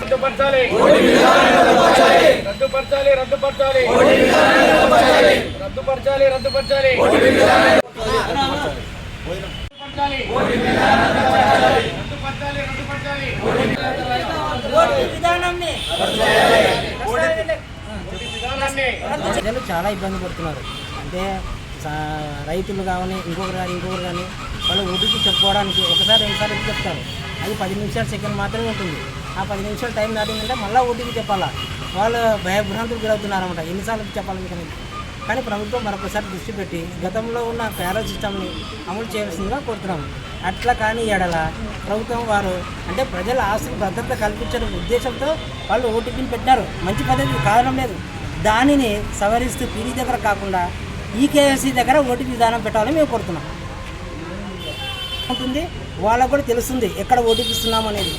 రద్దుపరచాలి రద్దుపరచాలి రద్దుపరచాలి రద్దుపరచాలి రద్దుపరచాలి ప్రజలు చాలా ఇబ్బంది పడుతున్నారు. అంటే రైతులు కానీ ఇంకొకరు కానీ వాళ్ళు ఓటీపీ చెప్పుకోవడానికి ఒకసారి రెండుసార్లు చెప్తారు. అది 10 నిమిషాలు సెకండ్ మాత్రమే ఉంటుంది. ఆ 10 నిమిషాలు టైం దాటిందంటే మళ్ళీ ఓటీపీ చెప్పాలా. వాళ్ళు భయభ్రాంతులు గురవుతున్నారన్నమాట. ఎన్నిసార్లు చెప్పాలి మీకు అనేది. కానీ ప్రభుత్వం మరొకసారి దృష్టి పెట్టి గతంలో ఉన్న ప్యారల్ సిస్టమ్ని అమలు చేయాల్సిందిగా కోరుతున్నాము. అట్లా కానీ ఎడల ప్రభుత్వం వారు అంటే ప్రజల ఆస్తులకు భద్రత కల్పించడం ఉద్దేశంతో వాళ్ళు ఓటీపీని పెట్టినారు. మంచి పద్ధతి కారణం లేదు. దానిని సవరిస్తూ పీడీ దగ్గర కాకుండా ఈకేఎస్సీ దగ్గర ఓటీపీ విధానం పెట్టాలని మేము కోరుతున్నాం. ఉంటుంది వాళ్ళకు కూడా తెలుస్తుంది ఎక్కడ ఓటీపీ ఇస్తున్నాము అనేది.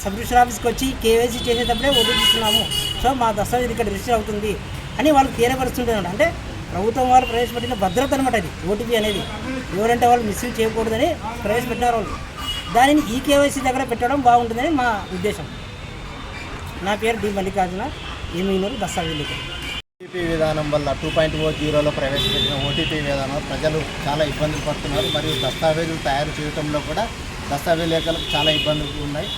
సబ్ రిజిస్టర్ ఆఫీస్కి వచ్చి కేవైసీ చేసేటప్పుడే ఓటీపీ ఇస్తున్నాము, సో మా దస్తావేజ్ ఇక్కడ రిజిస్టర్ అవుతుంది అని వాళ్ళకి తెలియపరుస్తుంటారు. అంటే ప్రభుత్వం వారు ప్రవేశపెట్టిన భద్రత అనమాట అది ఓటీపీ అనేది. ఎవరంటే వాళ్ళు మిస్యూజ్ చేయకూడదని ప్రవేశపెట్టినారు వాళ్ళు. దానిని ఈకేవైసీ దగ్గర పెట్టడం బాగుంటుందని మా ఉద్దేశం. నా పేరు డి మల్లికార్జున, ఏమీనూరు దస్తావేజ్. ఓటీపీ విధానం వల్ల 2.0లో ప్రవేశపెట్టిన ఓటీపీ విధానం ప్రజలు చాలా ఇబ్బందులు పడుతున్నారు. మరియు దస్తావేజులు తయారు చేయడంలో కూడా దస్తావేజులకు చాలా ఇబ్బందులు ఉన్నాయి.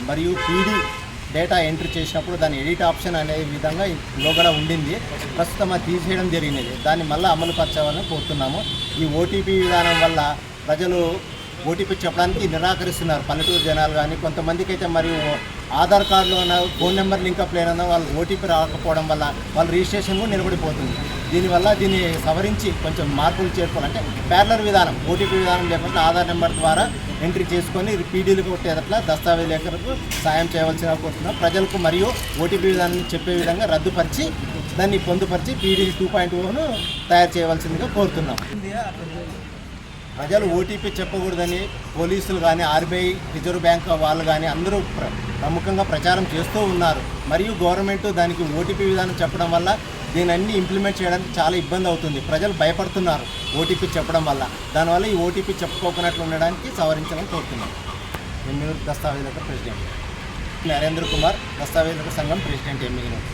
మరియు పీడీ డేటా ఎంట్రీ చేసినప్పుడు దాని ఎడిట్ ఆప్షన్ అనే విధంగా ఇందులో కూడా ఉండింది. ప్రస్తుతం అది తీసేయడం జరిగినది. దాన్ని మళ్ళీ అమలు పరచాలని కోరుతున్నాము. ఈ ఓటీపీ విధానం వల్ల ప్రజలు ఓటీపీ చెప్పడానికి నిరాకరిస్తున్నారు. పల్లెటూరు జనాలు కానీ కొంతమందికి అయితే మరియు ఆధార్ కార్డులో ఉన్న ఫోన్ నెంబర్ లింకప్ లేనన్నా వాళ్ళు ఓటీపీ రాకపోవడం వల్ల వాళ్ళ రిజిస్ట్రేషన్ కూడా నిలబడిపోతుంది. దీనివల్ల దీన్ని సవరించి కొంచెం మార్పులు చేర్చుకోవాలంటే ప్యారలర్ విధానం ఓటీపీ విధానం లేకుండా ఆధార్ నెంబర్ ద్వారా ఎంట్రీ చేసుకొని పీడీలు కొట్టేటట్లా దస్తావేజులకు సాయం చేయవలసిన కోరుతున్నాం. ప్రజలకు మరియు ఓటీపీ విధానాన్ని చెప్పే విధంగా రద్దుపరిచి దాన్ని పొందుపరిచి పీడీ 2.0ను తయారు చేయవలసిందిగా కోరుతున్నాం. ప్రజలు ఓటీపీ చెప్పకూడదని పోలీసులు కానీ ఆర్బీఐ రిజర్వ్ బ్యాంక్ వాళ్ళు కానీ అందరూ ప్రముఖంగా ప్రచారం చేస్తూ ఉన్నారు. మరియు గవర్నమెంట్ దానికి ఓటీపీ విధానం చెప్పడం వల్ల దీని అన్ని ఇంప్లిమెంట్ చేయడానికి చాలా ఇబ్బంది అవుతుంది. ప్రజలు భయపడుతున్నారు ఓటీపీ చెప్పడం వల్ల. దానివల్ల ఈ ఓటీపీ చెప్పుకోకున్నట్లు ఉండడానికి సవరించాలని కోరుతున్నాం. ఎమ్మిగనూరు దస్తావేజుల ప్రెసిడెంట్ నరేంద్ర కుమార్, దస్తావేజుల సంఘం ప్రెసిడెంట్ ఎమ్మిగనూరు.